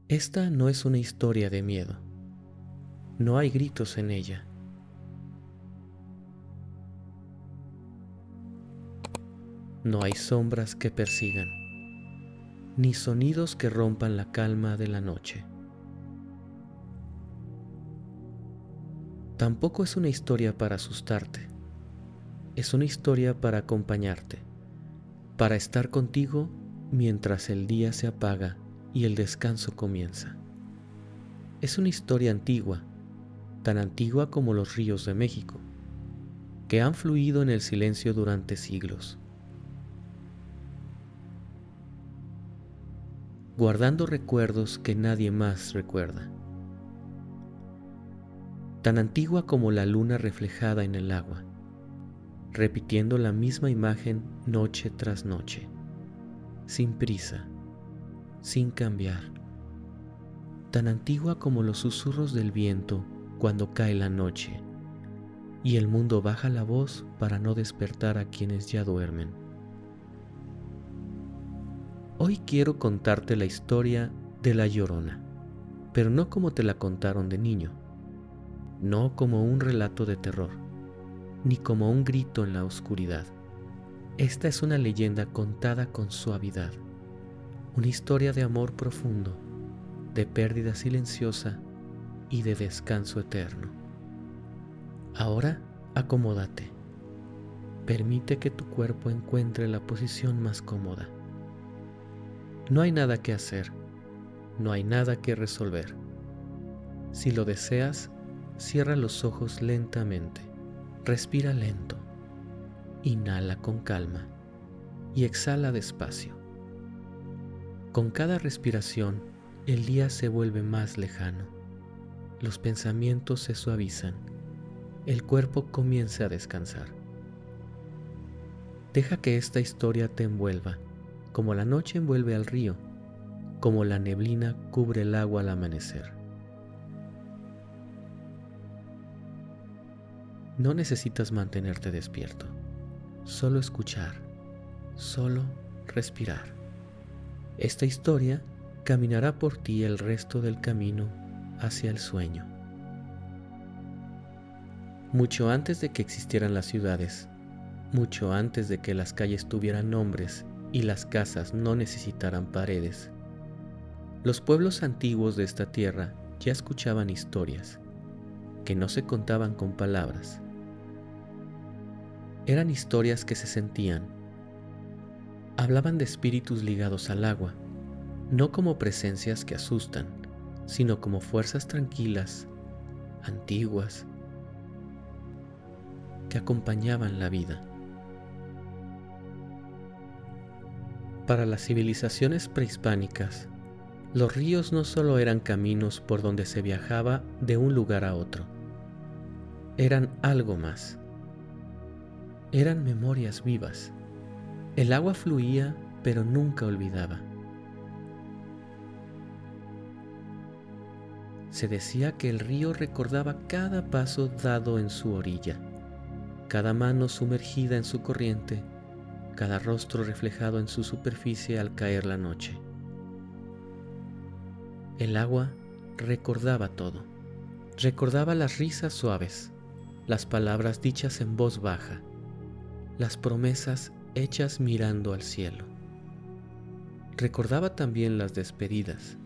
Esta no es una historia de miedo. No hay gritos en ella. No hay sombras que persigan, ni sonidos que rompan la calma de la noche. Tampoco es una historia para asustarte. Es una historia para acompañarte, para estar contigo mientras el día se apaga y el descanso comienza. Es una historia antigua, tan antigua como los ríos de México, que han fluido en el silencio durante siglos, guardando recuerdos que nadie más recuerda. Tan antigua como la luna reflejada en el agua, repitiendo la misma imagen noche tras noche, sin prisa, sin cambiar. Tan antigua como los susurros del viento cuando cae la noche y el mundo baja la voz para no despertar a quienes ya duermen. Hoy quiero contarte la historia de La Llorona, pero no como te la contaron de niño, no como un relato de terror, ni como un grito en la oscuridad. Esta es una leyenda contada con suavidad, una historia de amor profundo, de pérdida silenciosa y de descanso eterno. Ahora, acomódate. Permite que tu cuerpo encuentre la posición más cómoda. No hay nada que hacer, no hay nada que resolver. Si lo deseas, cierra los ojos lentamente, respira lento, inhala con calma y exhala despacio. Con cada respiración, el día se vuelve más lejano, los pensamientos se suavizan, el cuerpo comienza a descansar. Deja que esta historia te envuelva, como la noche envuelve al río, como la neblina cubre el agua al amanecer. No necesitas mantenerte despierto, solo escuchar, solo respirar. Esta historia caminará por ti el resto del camino hacia el sueño. Mucho antes de que existieran las ciudades, mucho antes de que las calles tuvieran nombres y las casas no necesitaran paredes, los pueblos antiguos de esta tierra ya escuchaban historias que no se contaban con palabras. Eran historias que se sentían. Hablaban de espíritus ligados al agua, no como presencias que asustan, sino como fuerzas tranquilas, antiguas, que acompañaban la vida. Para las civilizaciones prehispánicas, los ríos no solo eran caminos por donde se viajaba de un lugar a otro, eran algo más. Eran memorias vivas. El agua fluía, pero nunca olvidaba. Se decía que el río recordaba cada paso dado en su orilla, cada mano sumergida en su corriente, cada rostro reflejado en su superficie al caer la noche. El agua recordaba todo. Recordaba las risas suaves, las palabras dichas en voz baja, las promesas hechas mirando al cielo. Recordaba también las despedidas,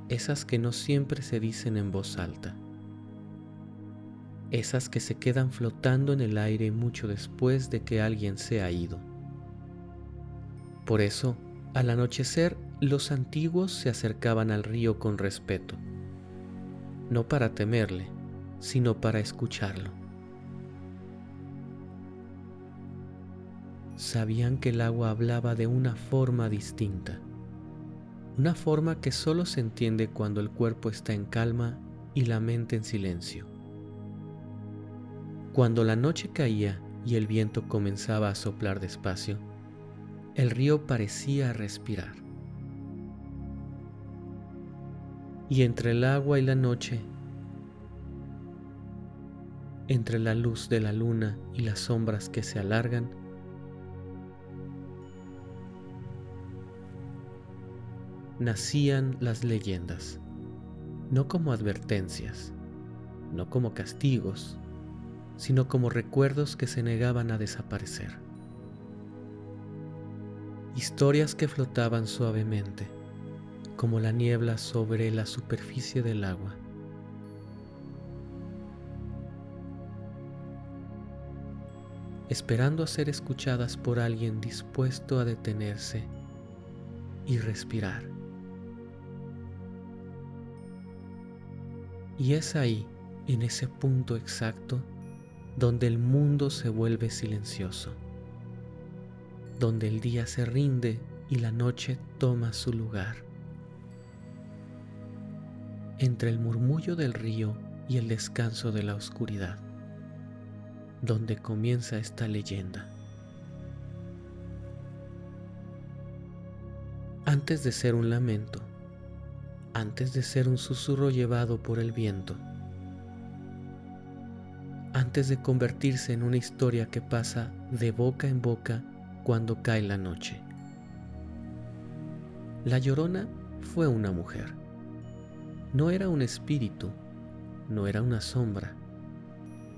esas que no siempre se dicen en voz alta, esas que se quedan flotando en el aire mucho después de que alguien se ha ido. Por eso, al anochecer, los antiguos se acercaban al río con respeto, no para temerle, sino para escucharlo. Sabían que el agua hablaba de una forma distinta, una forma que solo se entiende cuando el cuerpo está en calma y la mente en silencio. Cuando la noche caía y el viento comenzaba a soplar despacio, el río parecía respirar. Y entre el agua y la noche, entre la luz de la luna y las sombras que se alargan, nacían las leyendas, no como advertencias, no como castigos, sino como recuerdos que se negaban a desaparecer. Historias que flotaban suavemente, como la niebla sobre la superficie del agua. Esperando a ser escuchadas por alguien dispuesto a detenerse y respirar. Y es ahí, en ese punto exacto, donde el mundo se vuelve silencioso, donde el día se rinde y la noche toma su lugar. Entre el murmullo del río y el descanso de la oscuridad, donde comienza esta leyenda. Antes de ser un lamento, antes de ser un susurro llevado por el viento, antes de convertirse en una historia que pasa de boca en boca cuando cae la noche. La Llorona fue una mujer. No era un espíritu, no era una sombra,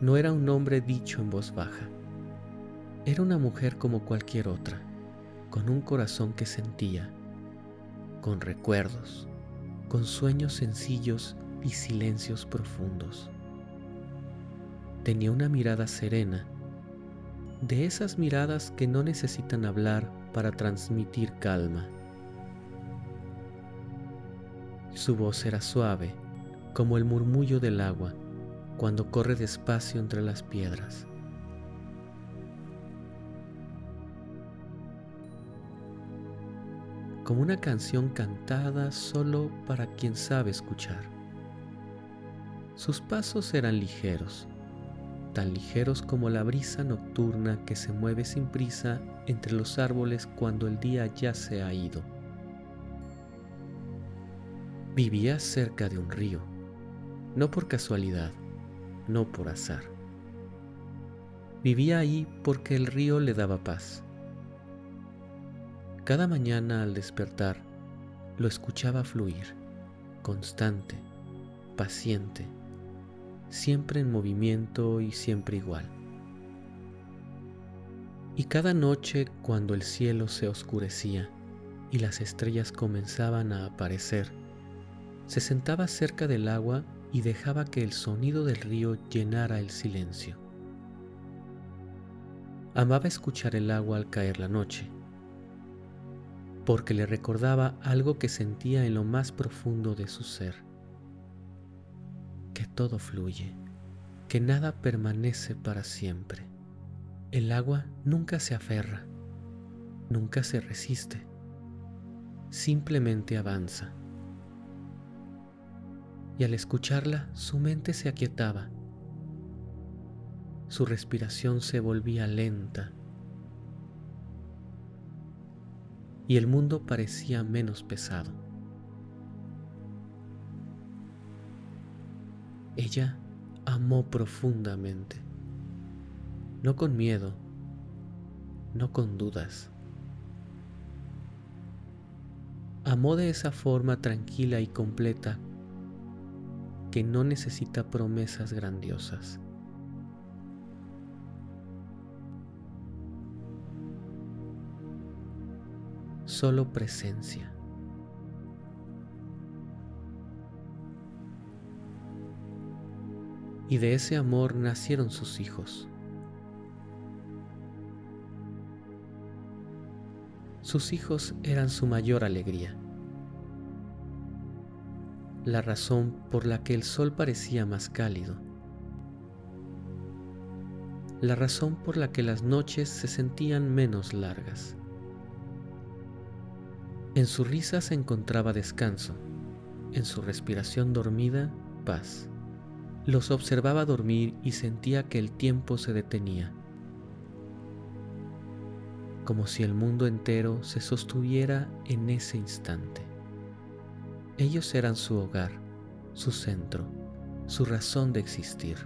no era un nombre dicho en voz baja. Era una mujer como cualquier otra, con un corazón que sentía, con recuerdos, con sueños sencillos y silencios profundos. Tenía una mirada serena, de esas miradas que no necesitan hablar para transmitir calma. Su voz era suave, como el murmullo del agua cuando corre despacio entre las piedras. Como una canción cantada solo para quien sabe escuchar. Sus pasos eran ligeros, tan ligeros como la brisa nocturna que se mueve sin prisa entre los árboles cuando el día ya se ha ido. Vivía cerca de un río, no por casualidad, no por azar. Vivía ahí porque el río le daba paz. Cada mañana al despertar, lo escuchaba fluir, constante, paciente, siempre en movimiento y siempre igual. Y cada noche, cuando el cielo se oscurecía y las estrellas comenzaban a aparecer, se sentaba cerca del agua y dejaba que el sonido del río llenara el silencio. Amaba escuchar el agua al caer la noche, porque le recordaba algo que sentía en lo más profundo de su ser, que todo fluye, que nada permanece para siempre. El agua nunca se aferra, nunca se resiste, simplemente avanza. Y al escucharla, su mente se aquietaba. Su respiración se volvía lenta y el mundo parecía menos pesado. Ella amó profundamente, no con miedo, no con dudas. Amó de esa forma tranquila y completa que no necesita promesas grandiosas. Solo presencia. Y de ese amor nacieron sus hijos. Sus hijos eran su mayor alegría, la razón por la que el sol parecía más cálido, la razón por la que las noches se sentían menos largas. En su risa se encontraba descanso, en su respiración dormida, paz. Los observaba dormir y sentía que el tiempo se detenía, como si el mundo entero se sostuviera en ese instante. Ellos eran su hogar, su centro, su razón de existir.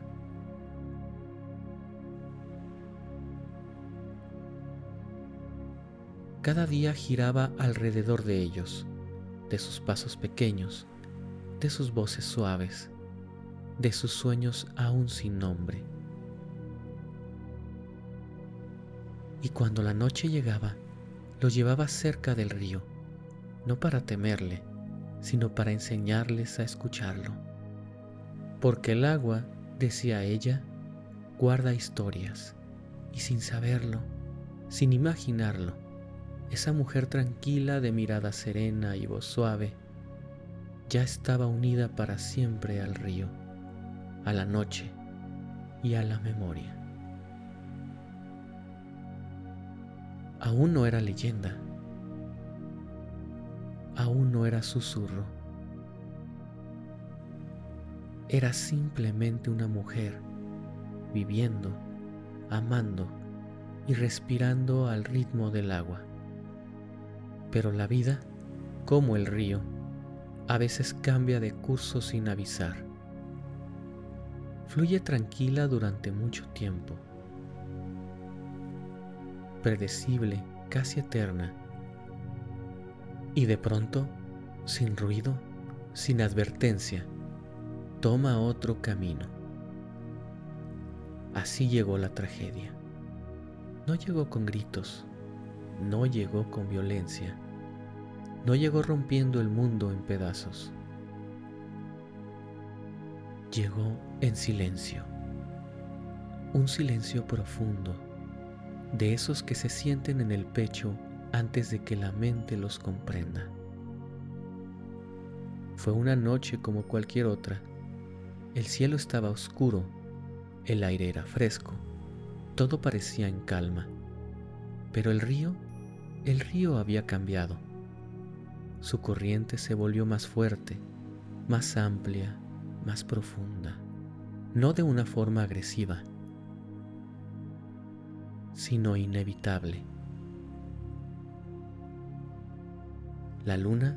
Cada día giraba alrededor de ellos, de sus pasos pequeños, de sus voces suaves, de sus sueños aún sin nombre. Y cuando la noche llegaba, los llevaba cerca del río, no para temerle, sino para enseñarles a escucharlo. Porque el agua, decía ella, guarda historias, y sin saberlo, sin imaginarlo, esa mujer tranquila de mirada serena y voz suave, ya estaba unida para siempre al río, a la noche y a la memoria. Aún no era leyenda, aún no era susurro, era simplemente una mujer viviendo, amando y respirando al ritmo del agua. Pero la vida, como el río, a veces cambia de curso sin avisar. Fluye tranquila durante mucho tiempo, predecible, casi eterna, y de pronto, sin ruido, sin advertencia, toma otro camino. Así llegó la tragedia. No llegó con gritos, no llegó con violencia, no llegó rompiendo el mundo en pedazos. Llegó en silencio, un silencio profundo, de esos que se sienten en el pecho antes de que la mente los comprenda. Fue una noche como cualquier otra. El cielo estaba oscuro, el aire era fresco, todo parecía en calma. Pero el río había cambiado. Su corriente se volvió más fuerte, más amplia, más profunda, no de una forma agresiva, sino inevitable. La luna,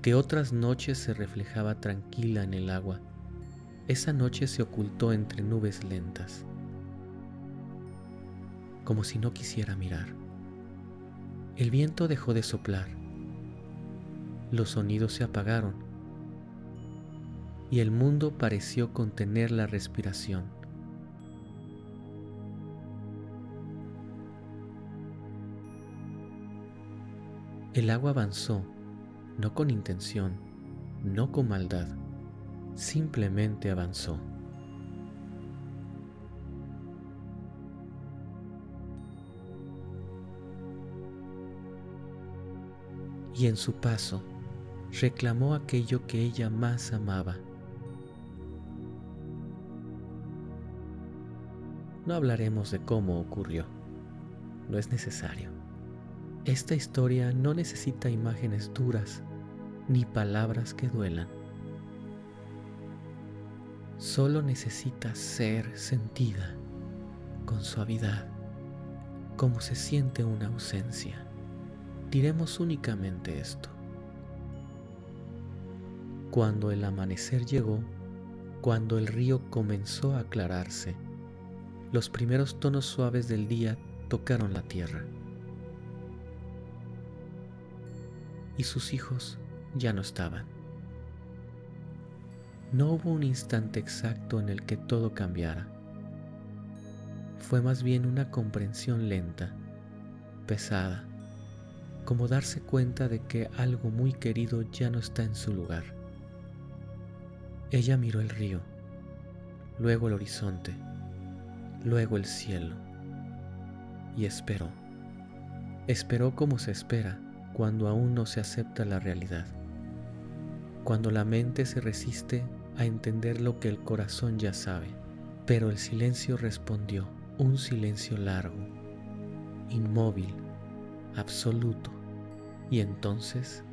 que otras noches se reflejaba tranquila en el agua, esa noche se ocultó entre nubes lentas, como si no quisiera mirar. El viento dejó de soplar, los sonidos se apagaron y el mundo pareció contener la respiración. El agua avanzó, no con intención, no con maldad, simplemente avanzó. Y en su paso reclamó aquello que ella más amaba. No hablaremos de cómo ocurrió, no es necesario. Esta historia no necesita imágenes duras ni palabras que duelan. Solo necesita ser sentida con suavidad, como se siente una ausencia. Diremos únicamente esto. Cuando el amanecer llegó, cuando el río comenzó a aclararse, los primeros tonos suaves del día tocaron la tierra. Y sus hijos ya no estaban. No hubo un instante exacto en el que todo cambiara. Fue más bien una comprensión lenta, pesada, como darse cuenta de que algo muy querido ya no está en su lugar. Ella miró el río, luego el horizonte, luego el cielo, y esperó. Esperó como se espera cuando aún no se acepta la realidad, cuando la mente se resiste a entender lo que el corazón ya sabe. Pero el silencio respondió, un silencio largo, inmóvil, absoluto, y entonces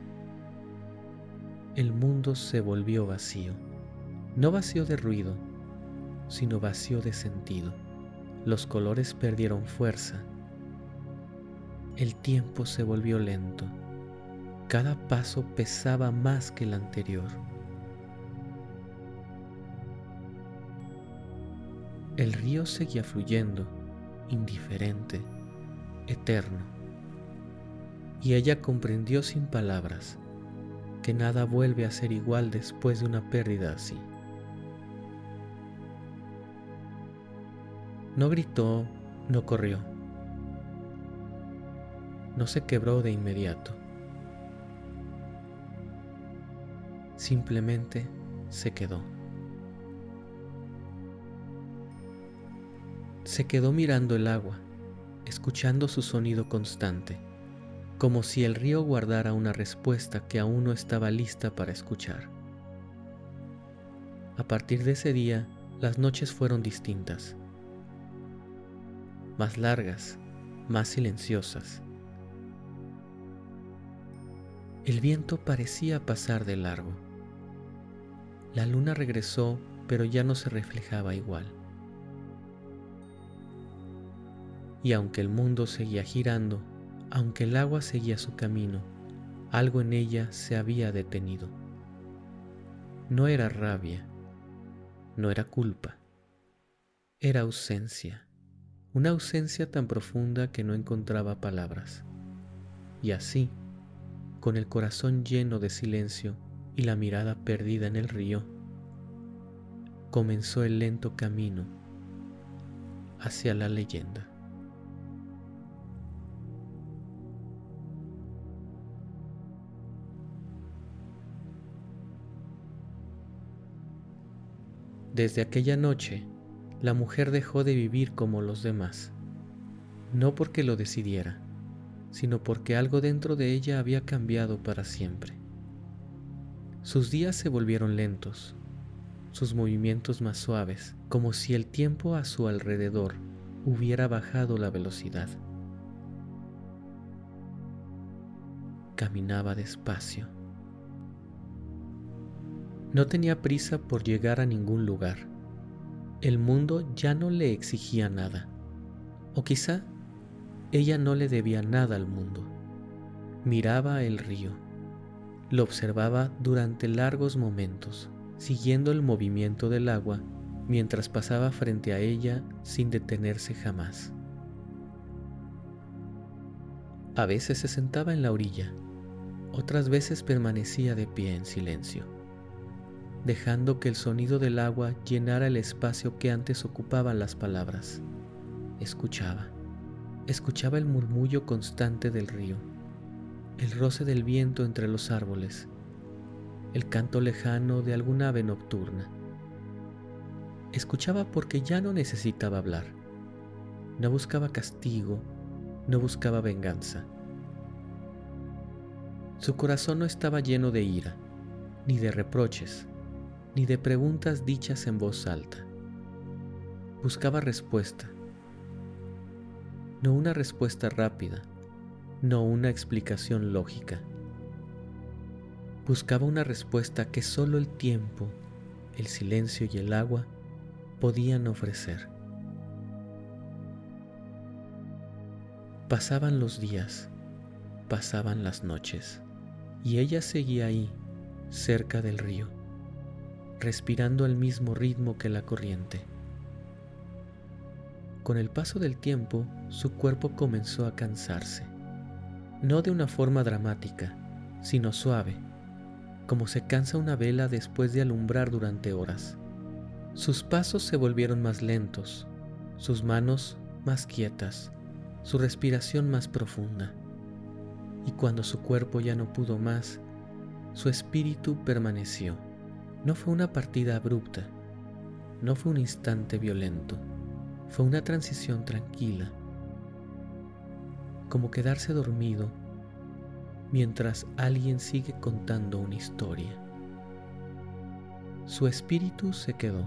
el mundo se volvió vacío, no vacío de ruido, sino vacío de sentido. Los colores perdieron fuerza, el tiempo se volvió lento, cada paso pesaba más que el anterior. El río seguía fluyendo, indiferente, eterno, y ella comprendió sin palabras que nada vuelve a ser igual después de una pérdida así. No gritó, no corrió, no se quebró de inmediato. Simplemente se quedó. Se quedó mirando el agua, escuchando su sonido constante, como si el río guardara una respuesta que aún no estaba lista para escuchar. A partir de ese día, las noches fueron distintas, más largas, más silenciosas. El viento parecía pasar de largo. La luna regresó, pero ya no se reflejaba igual. Y aunque el mundo seguía girando, aunque el agua seguía su camino, algo en ella se había detenido. No era rabia, no era culpa, era ausencia, una ausencia tan profunda que no encontraba palabras. Y así, con el corazón lleno de silencio y la mirada perdida en el río, comenzó el lento camino hacia la leyenda. Desde aquella noche, la mujer dejó de vivir como los demás, no porque lo decidiera, sino porque algo dentro de ella había cambiado para siempre. Sus días se volvieron lentos, sus movimientos más suaves, como si el tiempo a su alrededor hubiera bajado la velocidad. Caminaba despacio. No tenía prisa por llegar a ningún lugar. El mundo ya no le exigía nada, o quizá ella no le debía nada al mundo. Miraba el río, lo observaba durante largos momentos, siguiendo el movimiento del agua mientras pasaba frente a ella sin detenerse jamás. A veces se sentaba en la orilla, otras veces permanecía de pie en silencio, dejando que el sonido del agua llenara el espacio que antes ocupaban las palabras. Escuchaba el murmullo constante del río, el roce del viento entre los árboles, el canto lejano de alguna ave nocturna. Escuchaba porque ya no necesitaba hablar. No buscaba castigo, no buscaba venganza. Su corazón no estaba lleno de ira, ni de reproches, ni de preguntas dichas en voz alta. Buscaba respuesta. No una respuesta rápida, no una explicación lógica. Buscaba una respuesta que solo el tiempo, el silencio y el agua podían ofrecer. Pasaban los días, pasaban las noches, y ella seguía ahí, cerca del río, respirando al mismo ritmo que la corriente. Con el paso del tiempo, su cuerpo comenzó a cansarse, no de una forma dramática, sino suave, como se cansa una vela después de alumbrar durante horas. Sus pasos se volvieron más lentos, sus manos más quietas, su respiración más profunda. Y cuando su cuerpo ya no pudo más, su espíritu permaneció. No fue una partida abrupta, no fue un instante violento, fue una transición tranquila, como quedarse dormido mientras alguien sigue contando una historia. Su espíritu se quedó,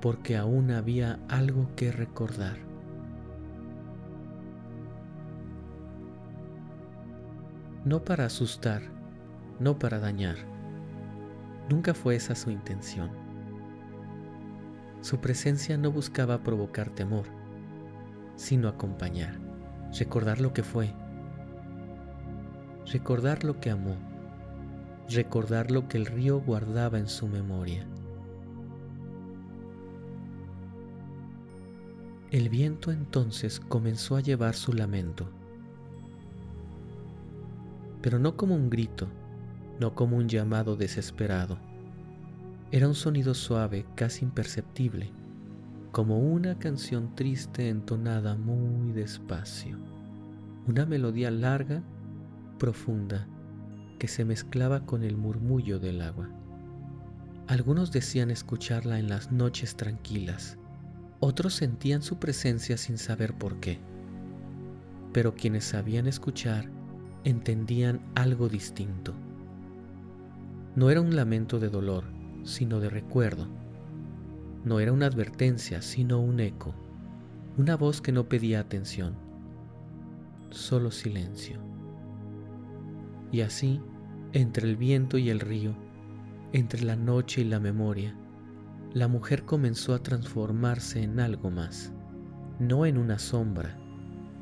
porque aún había algo que recordar. No para asustar, no para dañar. Nunca fue esa su intención. Su presencia no buscaba provocar temor, sino acompañar, recordar lo que fue, recordar lo que amó, recordar lo que el río guardaba en su memoria. El viento entonces comenzó a llevar su lamento. pero no como un grito, no como un llamado desesperado. Era un sonido suave, casi imperceptible, como una canción triste entonada muy despacio, una melodía larga, profunda, que se mezclaba con el murmullo del agua. Algunos decían escucharla en las noches tranquilas, otros sentían su presencia sin saber por qué, pero quienes sabían escuchar entendían algo distinto. No era un lamento de dolor, sino de recuerdo. No era una advertencia, sino un eco, una voz que no pedía atención, solo silencio. Y así, entre el viento y el río, entre la noche y la memoria, la mujer comenzó a transformarse en algo más, no en una sombra,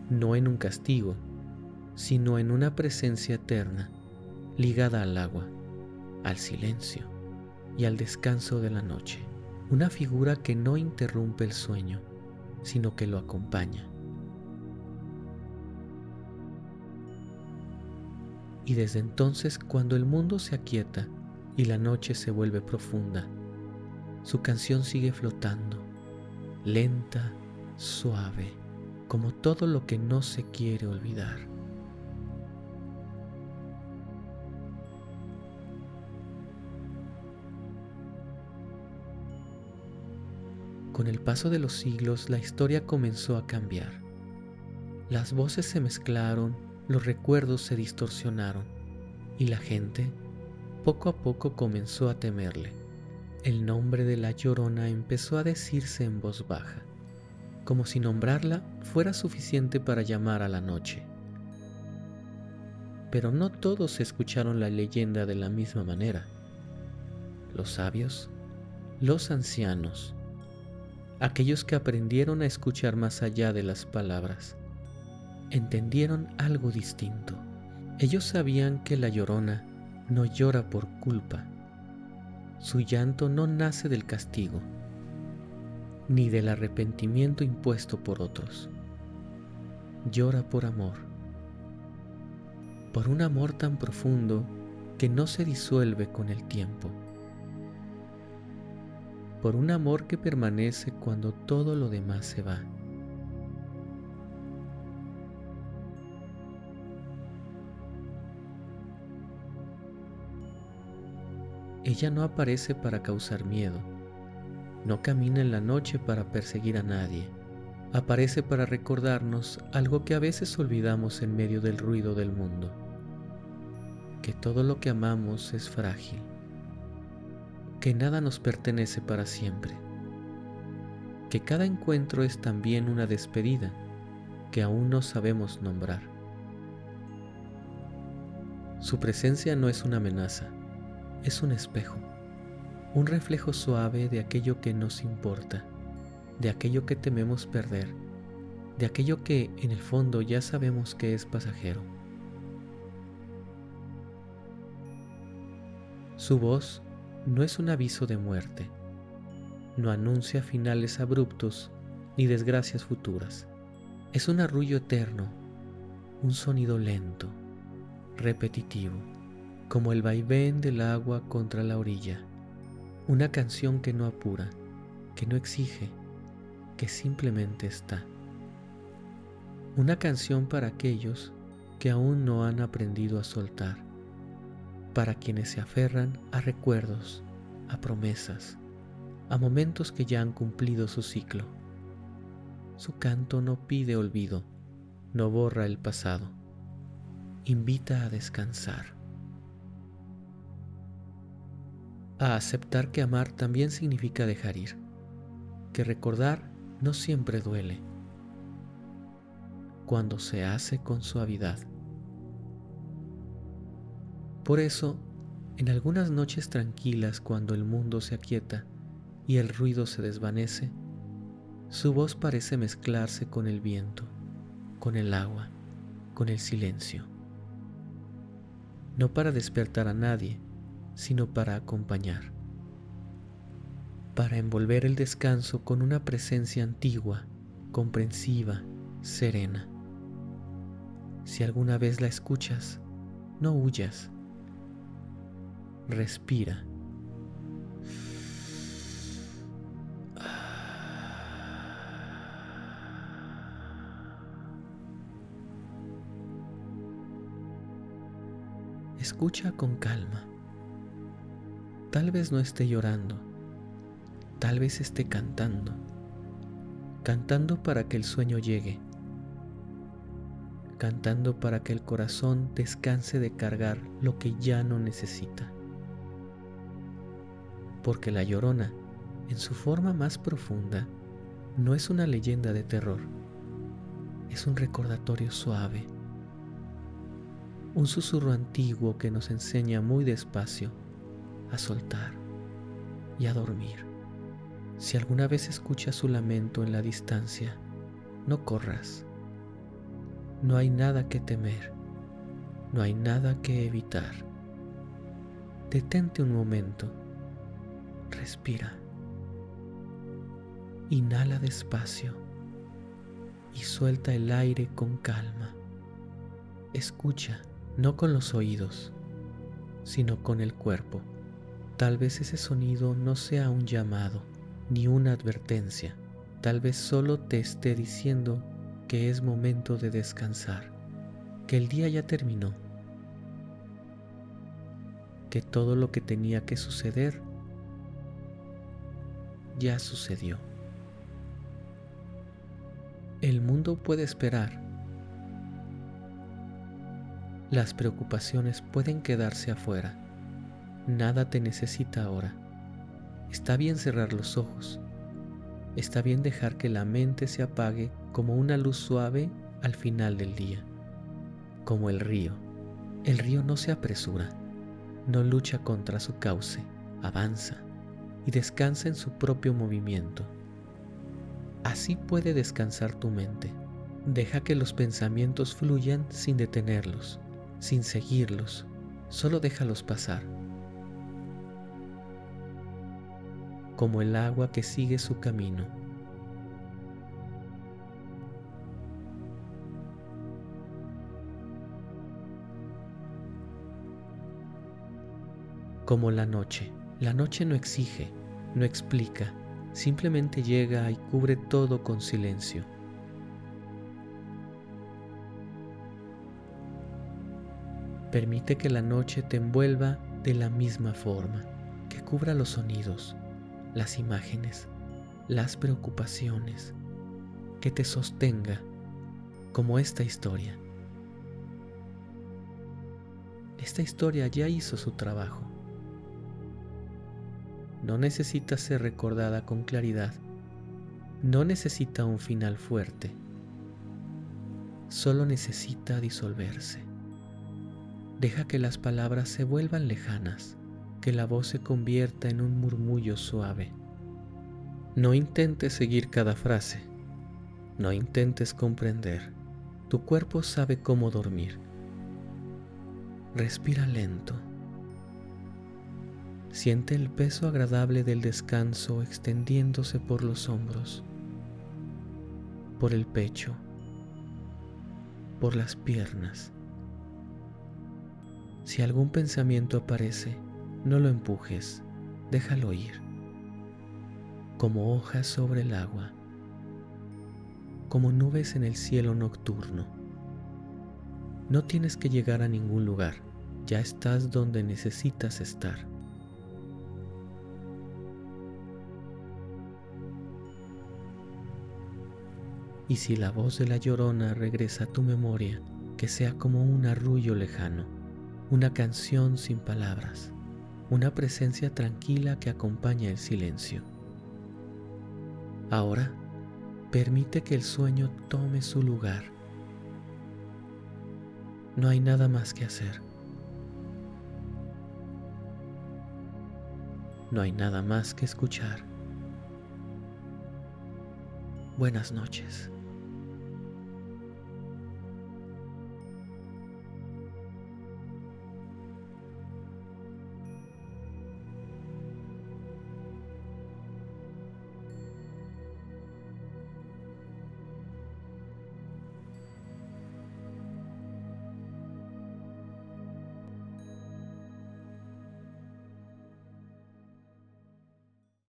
no en un castigo, sino en una presencia eterna, ligada al agua, al silencio y al descanso de la noche. Una figura que no interrumpe el sueño, sino que lo acompaña. Y desde entonces, cuando el mundo se aquieta y la noche se vuelve profunda, su canción sigue flotando, lenta, suave, como todo lo que no se quiere olvidar. Con el paso de los siglos, la historia comenzó a cambiar. Las voces se mezclaron, los recuerdos se distorsionaron, y la gente, poco a poco, comenzó a temerle. El nombre de la Llorona empezó a decirse en voz baja, como si nombrarla fuera suficiente para llamar a la noche. Pero no todos escucharon la leyenda de la misma manera. Los sabios, los ancianos, aquellos que aprendieron a escuchar más allá de las palabras, entendieron algo distinto. Ellos sabían que la Llorona no llora por culpa. Su llanto no nace del castigo, ni del arrepentimiento impuesto por otros. Llora por amor, por un amor tan profundo que no se disuelve con el tiempo, por un amor que permanece cuando todo lo demás se va. Ella no aparece para causar miedo, no camina en la noche para perseguir a nadie, aparece para recordarnos algo que a veces olvidamos en medio del ruido del mundo, que todo lo que amamos es frágil, que nada nos pertenece para siempre, que cada encuentro es también una despedida que aún no sabemos nombrar. Su presencia no es una amenaza, es un espejo, un reflejo suave de aquello que nos importa, de aquello que tememos perder, de aquello que en el fondo ya sabemos que es pasajero. Su voz no es un aviso de muerte, no anuncia finales abruptos ni desgracias futuras. Es un arrullo eterno, un sonido lento, repetitivo, como el vaivén del agua contra la orilla. Una canción que no apura, que no exige, que simplemente está. Una canción para aquellos que aún no han aprendido a soltar, para quienes se aferran a recuerdos, a promesas, a momentos que ya han cumplido su ciclo. Su canto no pide olvido, no borra el pasado, invita a descansar, a aceptar que amar también significa dejar ir, que recordar no siempre duele, cuando se hace con suavidad. Por eso, en algunas noches tranquilas, cuando el mundo se aquieta y el ruido se desvanece, su voz parece mezclarse con el viento, con el agua, con el silencio. No para despertar a nadie, sino para acompañar, para envolver el descanso con una presencia antigua, comprensiva, serena. Si alguna vez la escuchas, No huyas. Respira. Escucha con calma. Tal vez no esté llorando, tal vez esté cantando, cantando para que el sueño llegue, cantando para que el corazón descanse de cargar lo que ya no necesita. Porque la Llorona, en su forma más profunda, no es una leyenda de terror, es un recordatorio suave, un susurro antiguo que nos enseña muy despacio a soltar y a dormir. Si alguna vez escuchas su lamento en la distancia, no corras. No hay nada que temer, no hay nada que evitar. Detente un momento, respira, inhala despacio y suelta el aire con calma. Escucha, no con los oídos, sino con el cuerpo. Tal vez ese sonido no sea un llamado ni una advertencia. Tal vez solo te esté diciendo que es momento de descansar, que el día ya terminó, que todo lo que tenía que suceder ya sucedió. El mundo puede esperar. Las preocupaciones pueden quedarse afuera. Nada te necesita ahora. Está bien cerrar los ojos. Está bien dejar que la mente se apague como una luz suave al final del día. Como el río. El río no se apresura, no lucha contra su cauce, avanza y descansa en su propio movimiento. Así puede descansar tu mente. Deja que los pensamientos fluyan sin detenerlos, sin seguirlos, solo déjalos pasar. Como el agua que sigue su camino. Como la noche no exige, no explica, simplemente llega y cubre todo con silencio. Permite que la noche te envuelva de la misma forma, que cubra los sonidos, las imágenes, las preocupaciones, que te sostenga como esta historia. Esta historia ya hizo su trabajo. No necesita ser recordada con claridad, no necesita un final fuerte, solo necesita disolverse. Deja que las palabras se vuelvan lejanas, que la voz se convierta en un murmullo suave. No intentes seguir cada frase, no intentes comprender. Tu cuerpo sabe cómo dormir. Respira lento. Siente el peso agradable del descanso extendiéndose por los hombros, por el pecho, por las piernas. Si algún pensamiento aparece, no lo empujes, déjalo ir. Como hojas sobre el agua, como nubes en el cielo nocturno. No tienes que llegar a ningún lugar, ya estás donde necesitas estar. Y si la voz de la Llorona regresa a tu memoria, que sea como un arrullo lejano, una canción sin palabras, una presencia tranquila que acompaña el silencio. Ahora, permite que el sueño tome su lugar. No hay nada más que hacer. No hay nada más que escuchar. Buenas noches.